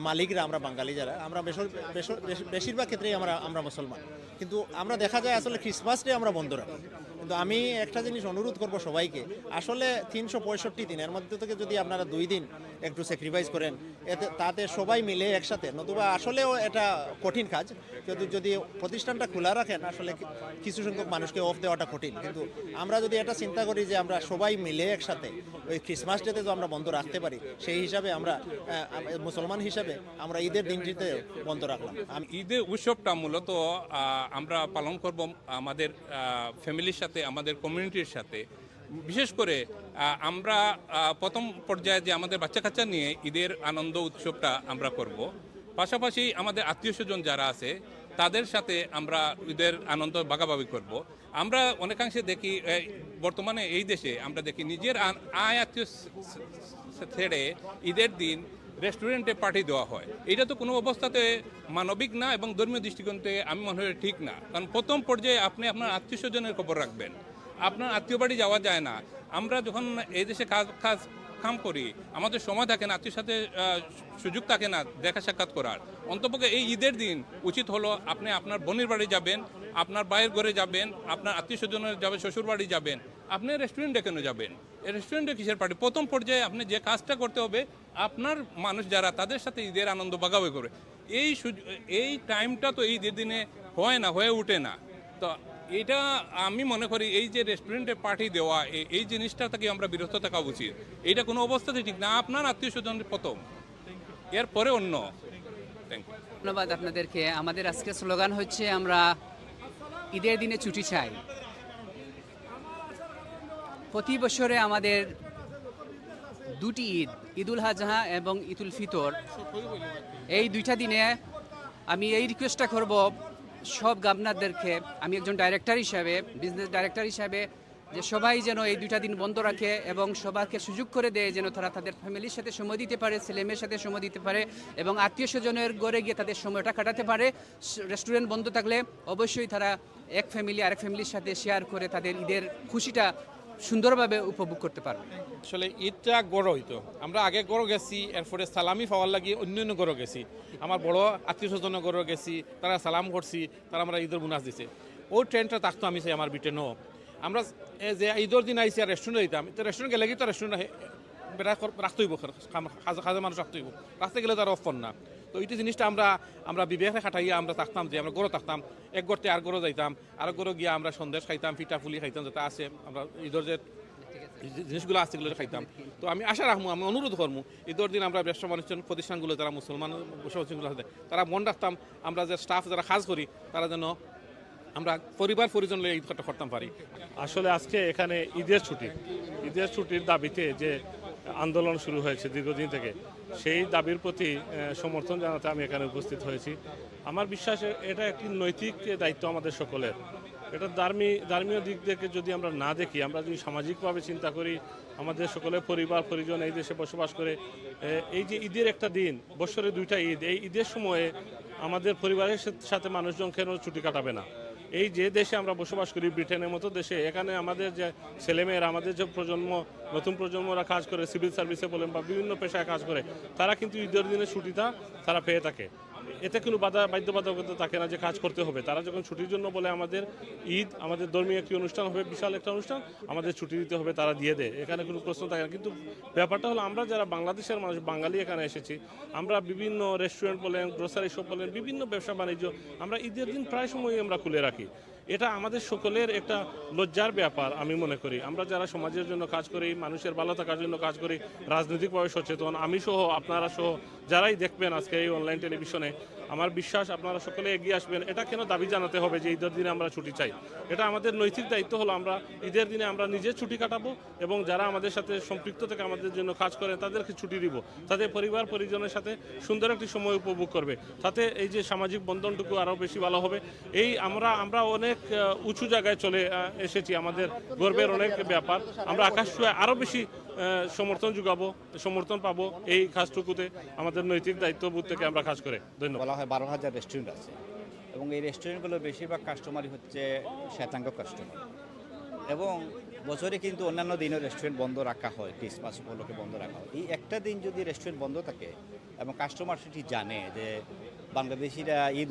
মালিকরা আমরা বাঙালি যারা আমরা বেশিরভাগ ক্ষেত্রেই আমরা মুসলমান, কিন্তু আমরা দেখা যায় আসলে ক্রিসমাস ডে আমরা বন্ধ রাখি। কিন্তু আমি একটা জিনিস অনুরোধ করব সবাইকে, আসলে 365 দিন এর মধ্যে থেকে যদি আপনারা 2 দিন একটু স্যাক্রিফাইস করেন, তাতে সবাই মিলে একসাথে, নতুবা আসলেও এটা কঠিন কাজ। যদি প্রতিষ্ঠানটা খোলা রাখেন, আসলে কিছু সংখ্যক মানুষকে অফ দেওয়াটা কঠিন, কিন্তু আমরা যদি এটা চিন্তা করি যে আমরা সবাই মিলে একসাথে ওই ক্রিসমাস ডেতে তো আমরা বন্ধ রাখতে পারি, সেই হিসাবে আমরা মুসলমান হিসাবে আমরা ঈদের দিনটিতে বন্ধ রাখলাম। ঈদের উৎসবটা মূলত আমরা পালন করব আমাদের ফ্যামিলির সাথে, আমাদের কমিউনিটির সাথে। বিশেষ করে আমরা প্রথম পর্যায়ে যে আমাদের বাচ্চা কাচ্চা নিয়ে ঈদের আনন্দ উৎসবটা আমরা করব। পাশাপাশি আমাদের আত্মীয় স্বজন যারা আছে তাদের সাথে আমরা ঈদের আনন্দ ভাগাভাগি করব। আমরা অনেকাংশে দেখি বর্তমানে এই দেশে আমরা দেখি নিজের আয় আত্মীয় ছেড়ে ঈদের দিন রেস্টুরেন্টে পার্টি দেওয়া হয়। এটা তো কোনো অবস্থাতে মানবিক না এবং ধর্মীয় দৃষ্টিকোণ থেকে আমি মনে হয় ঠিক না। কারণ প্রথম পর্যায়ে আপনি আপনার আত্মীয় স্বজনের খবর রাখবেন, আপনার আত্মীয় বাড়ি যাওয়া যায় না। আমরা যখন এই দেশে কাম করি, আমাদের সময় থাকে না, আত্মীয় সাথে সুযোগ থাকে না দেখা সাক্ষাৎ করার। অন্তপক্ষে এই ঈদের দিন উচিত হলো আপনি আপনার বোনের বাড়ি যাবেন, আপনার ভাইয়ের ঘরে যাবেন, আপনার আত্মীয় স্বজনের যাবেন, শ্বশুর বাড়ি যাবেন, আপনি রেস্টুরেন্টে কেন যাবেন? এই রেস্টুরেন্টে কিসের পার্টি? প্রথম পর্যায়ে আপনি যে কাজটা করতে হবে, আপনার মানুষ যারা তাদের সাথে ঈদের আনন্দ ভাগাভাগি করে। এই টাইমটা তো এই ঈদের দিনে হয় না, হয়ে ওঠে না। তো এটা আমি মনে করি এই যে রেস্টুরেন্টে পার্টি দেওয়া, এই জিনিসটা থেকে আমরা বিরত থাকা উচিত। এটা কোনো অবস্থাতে ঠিক না। আপনার আত্মীয় স্বজনের প্রথম, এরপরে অন্য। Thank you. ধন্যবাদ আপনাদেরকে। আমাদের আজকের স্লোগান হচ্ছে আমরা ঈদের দিনে ছুটি চাই। প্রতি বছরে আমাদের দুটি ঈদ, ঈদুল আজহা এবং ঈদুল ফিতর, এই দুইটা দিনে আমি এই রিকোয়েস্টটা করব সব গভর্নরদেরকে, আমি একজন ডাইরেক্টর হিসাবে, বিজনেস ডাইরেক্টর হিসাবে, যে সবাই যেন এই দুইটা দিন বন্ধ রাখে এবং সবাইকে সুযোগ করে দেয় যেন তারা তাদের ফ্যামিলির সাথে সময় দিতে পারে, ছেলেমেয়ের সাথে সময় দিতে পারে এবং আত্মীয় স্বজনের ঘরে গিয়ে তাদের সময়টা কাটাতে পারে। রেস্টুরেন্ট বন্ধ থাকলে অবশ্যই তারা এক ফ্যামিলি আরেক ফ্যামিলির সাথে শেয়ার করে তাদের ঈদের খুশিটা সুন্দরভাবে উপভোগ করতে পারবে। আসলে ঈদটা গড় হইতো, আমরা আগে গড় গেছি, এরপরে সালামি পাওয়ার লাগি অন্য অন্য গড় গেছি, আমার বড় আত্মীয় স্বজনের গড় গেছি, তারা সালাম করছি, তারা আমরা ঈদের বোনাস দিছে। ওই ট্রেনটা থাকতো আমি চাই আমার বিটে ন। আমরা যে ঈদের দিন আইসি আর রেস্টুরেন্টে দিতাম, তো রেস্টুরেন্ট গেলে কি তো রেস্টুরেন্ট বেড়া রাখতে হইব, খাজা মানুষ রাখতে হইব, রাখতে গেলে তারা অফ না। তো এইটি জিনিসটা আমরা বিবেকে খাটাইয়া আমরা থাকতাম, যে আমরা গড়ে থাকতাম, এক গড়তে আর গড়ে যাইতাম, আর গড়ে গিয়ে আমরা সন্দেশ খাইতাম, পিঠা ফুলি খাইতাম, যেটা আছে আমরা ঈদের যে জিনিসগুলো আছে সেগুলো খাইতাম। তো আমি আশা রাখবো, আমি অনুরোধ করবো ঈদের দিন আমরা ব্যবসা বাণিজ্য প্রতিষ্ঠানগুলো যারা মুসলমান বসবাসগুলো আছে তারা মন রাখতাম, আমরা যে স্টাফ যারা কাজ করি তারা যেন আমরা পরিবার পরিজন লইয়া ঈদ করতাম পারি। আসলে আজকে এখানে ঈদের ছুটির দাবিতে যে আন্দোলন শুরু হয়েছে দীর্ঘদিন থেকে, সেই দাবির প্রতি সমর্থন জানাতে আমি এখানে উপস্থিত হয়েছি। আমার বিশ্বাস এটা একটি নৈতিক দায়িত্ব আমাদের সকলের। এটা ধর্মীয় দিক থেকে যদি আমরা না দেখি, আমরা যদি সামাজিকভাবে চিন্তা করি, আমাদের সকলের পরিবার পরিজন এই দেশে বসবাস করে, এই যে ঈদের একটা দিন, বছরে দুইটা ঈদ, এই ঈদের সময়ে আমাদের পরিবারের সাথে মানুষজন কেন ছুটি কাটাবে না? এই যে দেশে আমরা বসবাস করি, ব্রিটেনের মতো দেশে, এখানে আমাদের যে ছেলেমেয়েরা, আমাদের যে নতুন প্রজন্মরা কাজ করে, সিভিল সার্ভিসে বলেন বা বিভিন্ন পেশায় কাজ করে, তারা কিন্তু ঈদের দিনে ছুটিটা তারা পেয়ে থাকে। এতে কোনো বাধ্যবাধকতা থাকে না যে কাজ করতে হবে। তারা যখন ছুটির জন্য বলে আমাদের ঈদ, আমাদের ধর্মীয় একটি অনুষ্ঠান হবে, বিশাল একটা অনুষ্ঠান, আমাদের ছুটি দিতে হবে, তারা দিয়ে দেয়, এখানে কোনো প্রশ্ন থাকে না। কিন্তু ব্যাপারটা হলো আমরা যারা বাংলাদেশের মানুষ, বাঙালি এখানে এসেছি, আমরা বিভিন্ন রেস্টুরেন্ট বলেন, গ্রোসারি শপ বলেন, বিভিন্ন ব্যবসা বাণিজ্য আমরা ঈদের দিন প্রায় সময়ই আমরা খুলে রাখি। এটা আমাদের সকলের একটা লজ্জার ব্যাপার আমি মনে করি। আমরা যারা সমাজের জন্য কাজ করি, মানুষের ভালো থাকার জন্য কাজ করি, রাজনৈতিকভাবে সচেতন, আমি সহ, আপনারা সহ যারাই দেখবেন আজকে এই অনলাইন টেলিভিশনে, আমার বিশ্বাস আপনারা সকলে এগিয়ে আসবেন। এটা কেন দাবি জানাতে হবে যে ঈদের দিনে আমরা ছুটি চাই? এটা আমাদের নৈতিক দায়িত্ব হলো আমরা ঈদের দিনে আমরা নিজে ছুটি কাটাবো এবং যারা আমাদের সাথে সম্পৃক্ত থেকে আমাদের জন্য কাজ করেন তাদেরকে ছুটি দিব, তাদের পরিবার পরিজনের সাথে সুন্দর একটি সময় উপভোগ করবে, তাতে এই যে সামাজিক বন্ধনটুকু আরও বেশি ভালো হবে। এই আমরা অনেক উঁচু জায়গায় চলে এসেছি, আমাদের গর্বের অনেক ব্যাপার। আমরা আকাশ ছুঁয়ে আরও বেশি সমর্থন পাবো এই কাজটুকুতে। আমাদের নৈতিক দায়িত্ববোধ থেকে আমরা কাজ করে। ধন্যবাদ। বলা হয় 12,000 রেস্টুরেন্ট আছে এবং এই রেস্টুরেন্টগুলোর বেশিরভাগ কাস্টমারই হচ্ছে শ্বেতাঙ্গ কাস্টমার, এবং বছরে কিন্তু অন্যান্য দিনও রেস্টুরেন্ট বন্ধ রাখা হয়, ক্রিসমাস উপলক্ষে বন্ধ রাখা হয়। এই একটা দিন যদি রেস্টুরেন্ট বন্ধ থাকে, এবং কাস্টমার সেটি জানে যে বাংলাদেশিরা ঈদ